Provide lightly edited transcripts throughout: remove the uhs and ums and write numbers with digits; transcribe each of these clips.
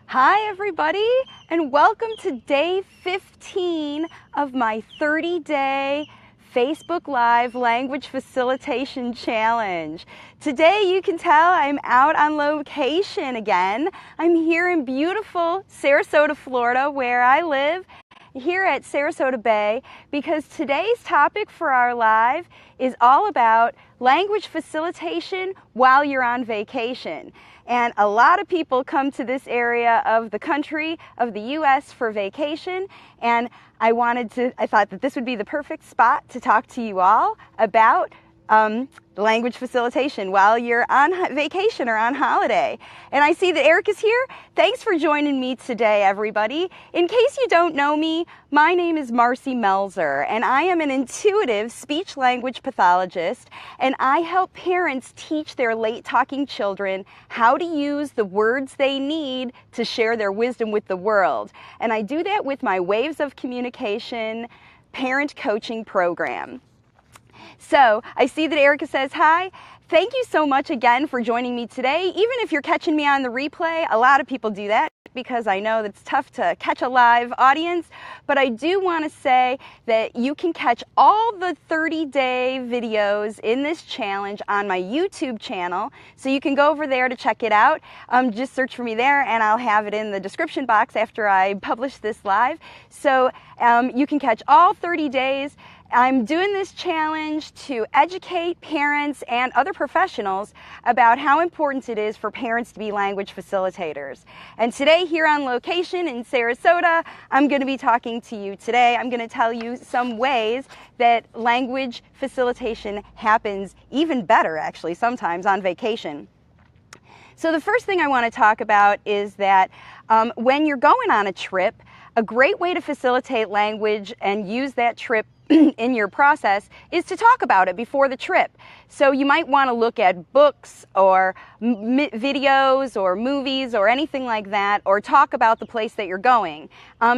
Hi everybody, and welcome to day 15 of my 30-day Facebook Live Language Facilitation Challenge. Today you can tell I'm out on location again. I'm here in beautiful Sarasota, Florida, where I live, here at Sarasota Bay, because today's topic for our live is all about language facilitation while you're on vacation. And a lot of people come to this area of the country, of the U.S. for vacation, and I thought that this would be the perfect spot to talk to you all about language facilitation while you're on vacation or on holiday. And I see that Eric is here. Thanks for joining me today, everybody. In case you don't know me, my name is Marcy Melzer, and I am an intuitive speech-language pathologist, and I help parents teach their late-talking children how to use the words they need to share their wisdom with the world. And I do that with my Waves of Communication parent coaching program. So I see that Erica says hi. Thank you so much again for joining me today. Even if you're catching me on the replay, a lot of people do that because I know that it's tough to catch a live audience, but I do want to say that you can catch all the 30-day videos in this challenge on my YouTube channel, so you can go over there to check it out. Just search for me there and I'll have it in the description box after I publish this live. So you can catch all 30 days. I'm doing this challenge to educate parents and other professionals about how important it is for parents to be language facilitators. And today, here on location in Sarasota, I'm going to be talking to you today. I'm going to tell you some ways that language facilitation happens even better, actually, sometimes on vacation. So the first thing I want to talk about is that when you're going on a trip, a great way to facilitate language and use that trip in your process is to talk about it before the trip. So you might want to look at books or videos or movies or anything like that, or talk about the place that you're going,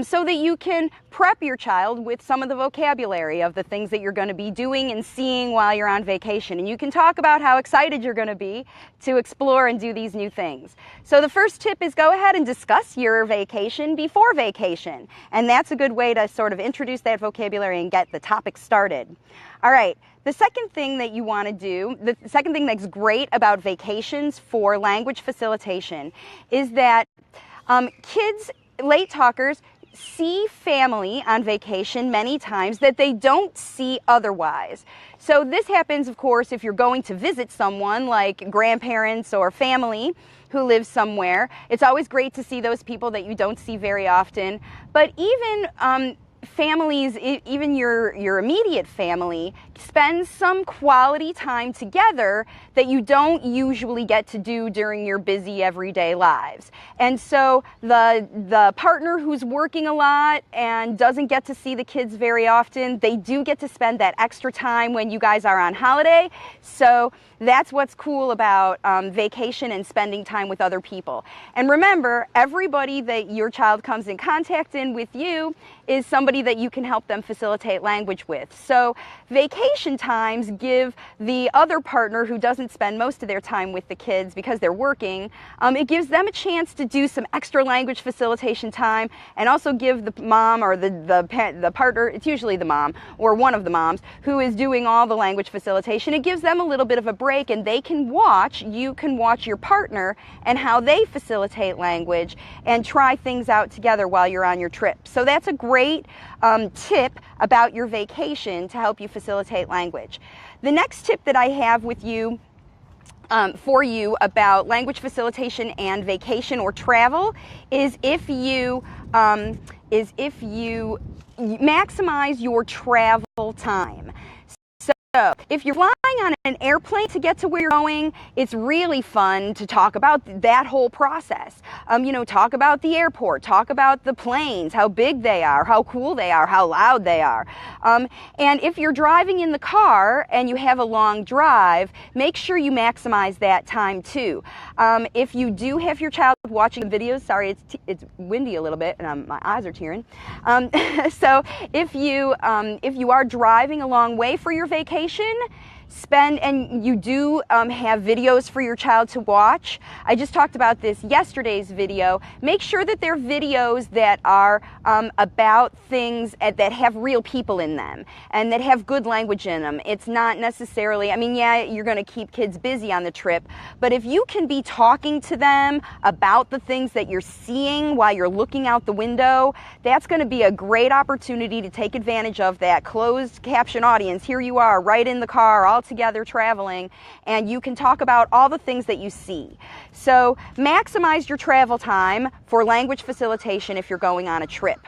so that you can prep your child with some of the vocabulary of the things that you're going to be doing and seeing while you're on vacation. And you can talk about how excited you're going to be to explore and do these new things. So the first tip is go ahead and discuss your vacation before vacation. And that's a good way to sort of introduce that vocabulary and get the topic started. All right. The second thing that you want to do, the second thing that's great about vacations for language facilitation is that kids, late talkers, see family on vacation many times that they don't see otherwise. So this happens, of course, if you're going to visit someone like grandparents or family who live somewhere. It's always great to see those people that you don't see very often. But even families, even your immediate family, spend some quality time together that you don't usually get to do during your busy everyday lives. And so the partner who's working a lot and doesn't get to see the kids very often, they do get to spend that extra time when you guys are on holiday. So that's what's cool about vacation and spending time with other people. And remember, everybody that your child comes in contact with you is somebody that you can help them facilitate language with. So vacation times give the other partner who doesn't spend most of their time with the kids because they're working, it gives them a chance to do some extra language facilitation time, and also give the mom or the partner, it's usually the mom or one of the moms, who is doing all the language facilitation. It gives them a little bit of a break, and you can watch your partner and how they facilitate language and try things out together while you're on your trip. So that's a great tip about your vacation to help you facilitate language. The next tip that I have with you for you about language facilitation and vacation or travel is if you maximize your travel time. So if you're flying on an airplane to get to where you're going, it's really fun to talk about that whole process. Talk about the airport, talk about the planes, how big they are, how cool they are, how loud they are. And if you're driving in the car and you have a long drive, make sure you maximize that time too. If you do have your child watching videos, sorry, it's windy a little bit and my eyes are tearing. So if you are driving a long way for your vacation, and you do have videos for your child to watch. I just talked about this yesterday's video. Make sure that they're videos that are about things that have real people in them and that have good language in them. It's not necessarily, I mean, yeah, you're going to keep kids busy on the trip, but if you can be talking to them about the things that you're seeing while you're looking out the window, that's going to be a great opportunity to take advantage of that closed caption audience. Here you are right in the car all together traveling, and you can talk about all the things that you see. So maximize your travel time for language facilitation if you're going on a trip.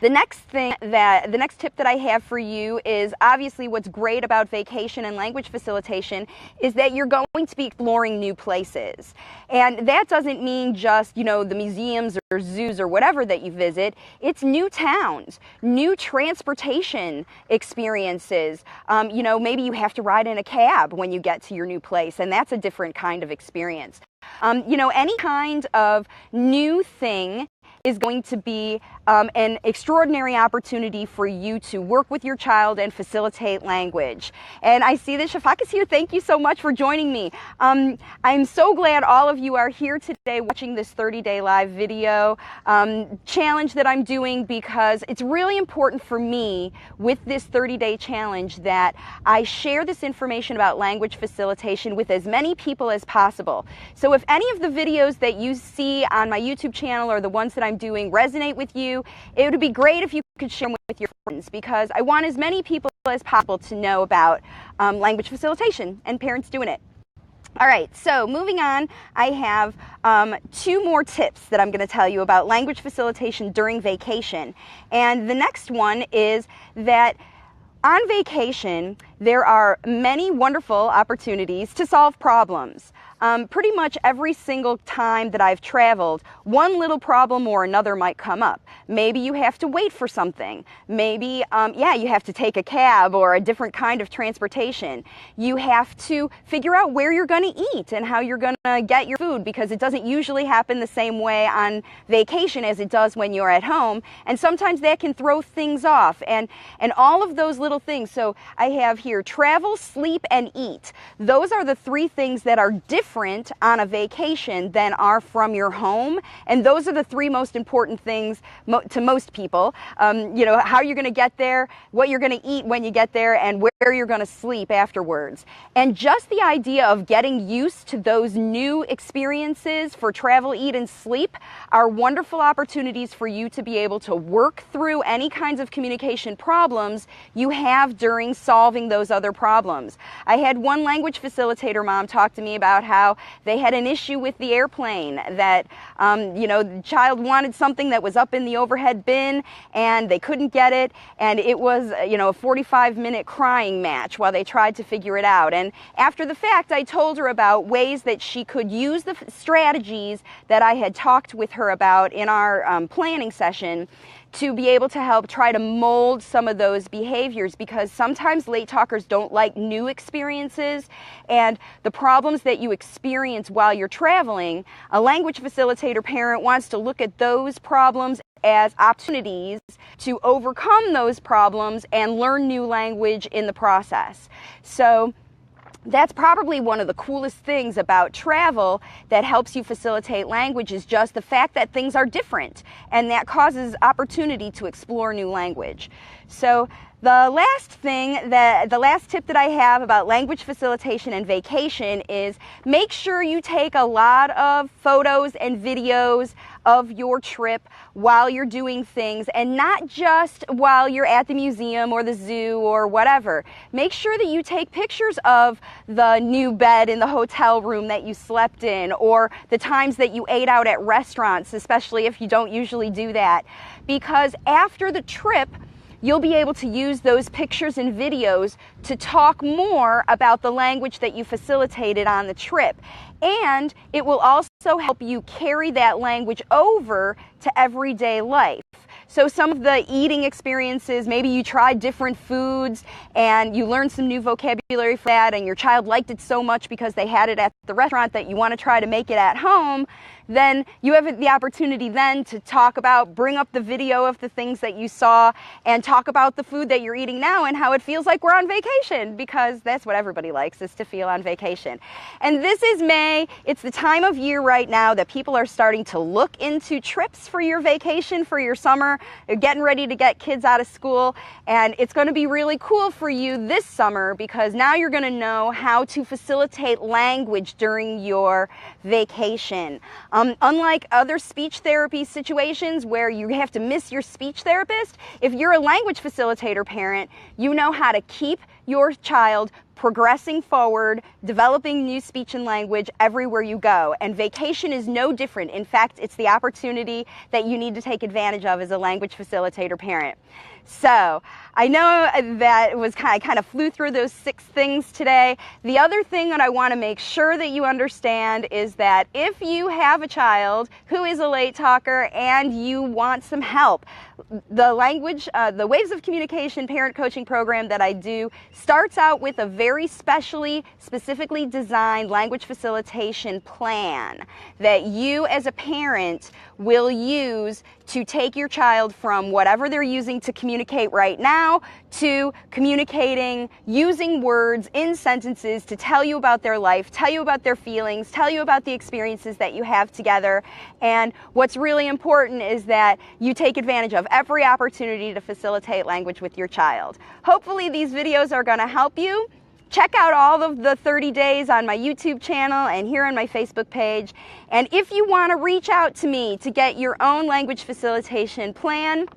The next tip that I have for you is obviously what's great about vacation and language facilitation is that you're going to be exploring new places. And that doesn't mean just, the museums or zoos or whatever that you visit. It's new towns, new transportation experiences. Maybe you have to ride in a cab when you get to your new place, and that's a different kind of experience. Any kind of new thing is going to be an extraordinary opportunity for you to work with your child and facilitate language. And I see that Shafak is here. Thank you so much for joining me. I'm so glad all of you are here today watching this 30-day live video challenge that I'm doing, because it's really important for me with this 30-day challenge that I share this information about language facilitation with as many people as possible. So if any of the videos that you see on my YouTube channel or the ones that I'm doing resonate with you, it would be great if you could share them with your friends, because I want as many people as possible to know about language facilitation and parents doing it. All right, so moving on, I have 2 more tips that I'm going to tell you about language facilitation during vacation. And the next one is that on vacation, there are many wonderful opportunities to solve problems. Pretty much every single time that I've traveled, one little problem or another might come up. Maybe you have to wait for something. Maybe, you have to take a cab or a different kind of transportation. You have to figure out where you're going to eat and how you're going to get your food, because it doesn't usually happen the same way on vacation as it does when you're at home. And sometimes that can throw things off, and all of those little things. So I have here travel, sleep, and eat. Those are the 3 things that are different on a vacation than are from your home, and those are the 3 most important things to most people. How you're going to get there, what you're going to eat when you get there, and where you're going to sleep afterwards. And just the idea of getting used to those new experiences for travel, eat, and sleep are wonderful opportunities for you to be able to work through any kinds of communication problems you have during solving those other problems. I had one language facilitator mom talk to me about how they had an issue with the airplane, that the child wanted something that was up in the overhead bin and they couldn't get it, and it was a 45-minute crying match while they tried to figure it out. And after the fact, I told her about ways that she could use the strategies that I had talked with her about in our planning session to be able to help try to mold some of those behaviors, because sometimes late talkers don't like new experiences, and the problems that you experience while you're traveling, a language facilitator parent wants to look at those problems as opportunities to overcome those problems and learn new language in the process. So that's probably one of the coolest things about travel that helps you facilitate language, is just the fact that things are different, and that causes opportunity to explore new language. So the last tip that I have about language facilitation and vacation is make sure you take a lot of photos and videos of your trip while you're doing things, and not just while you're at the museum or the zoo or whatever. Make sure that you take pictures of the new bed in the hotel room that you slept in, or the times that you ate out at restaurants, especially if you don't usually do that, because after the trip, you'll be able to use those pictures and videos to talk more about the language that you facilitated on the trip. And it will also help you carry that language over to everyday life. So some of the eating experiences, maybe you tried different foods and you learned some new vocabulary for that, and your child liked it so much because they had it at the restaurant that you want to try to make it at home. Then you have the opportunity then to talk about, bring up the video of the things that you saw and talk about the food that you're eating now and how it feels like we're on vacation, because that's what everybody likes, is to feel on vacation. And this is May. It's the time of year right now that people are starting to look into trips for your vacation, for your summer. They're getting ready to get kids out of school, and it's going to be really cool for you this summer because now you're going to know how to facilitate language during your vacation. Unlike other speech therapy situations where you have to miss your speech therapist, if you're a language facilitator parent, you know how to keep your child progressing forward, developing new speech and language everywhere you go. And vacation is no different. In fact, it's the opportunity that you need to take advantage of as a language facilitator parent. So I know that it was I kind of flew through those 6 things today. The other thing that I want to make sure that you understand is that if you have a child who is a late talker and you want some help, the Waves of Communication parent coaching program that I do starts out with a very specifically designed language facilitation plan that you as a parent will use to take your child from whatever they're using to communicate right now to communicating using words in sentences to tell you about their life, tell you about their feelings, tell you about the experiences that you have together. And what's really important is that you take advantage of every opportunity to facilitate language with your child. Hopefully these videos are going to help you. Check out all of the 30 days on my YouTube channel and here on my Facebook page. And if you want to reach out to me to get your own language facilitation plan,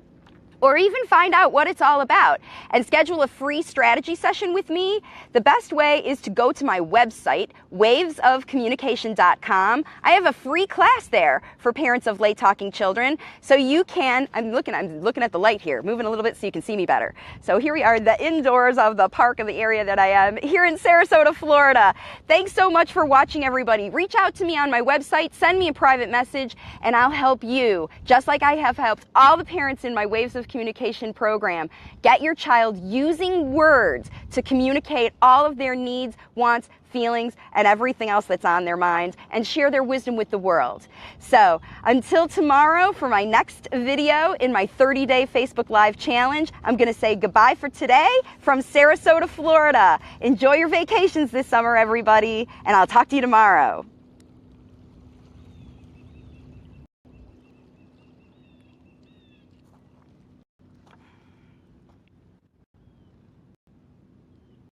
or even find out what it's all about and schedule a free strategy session with me, the best way is to go to my website, wavesofcommunication.com. I have a free class there for parents of late talking children. So you can, I'm looking at the light here, moving a little bit so you can see me better. So here we are, the indoors of the park of the area that I am here in Sarasota, Florida. Thanks so much for watching, everybody. Reach out to me on my website, send me a private message, and I'll help you, just like I have helped all the parents in my Waves of Communication program. Get your child using words to communicate all of their needs, wants, feelings, and everything else that's on their minds, and share their wisdom with the world. So until tomorrow for my next video in my 30-day Facebook Live challenge, I'm going to say goodbye for today from Sarasota, Florida. Enjoy your vacations this summer, everybody, and I'll talk to you tomorrow.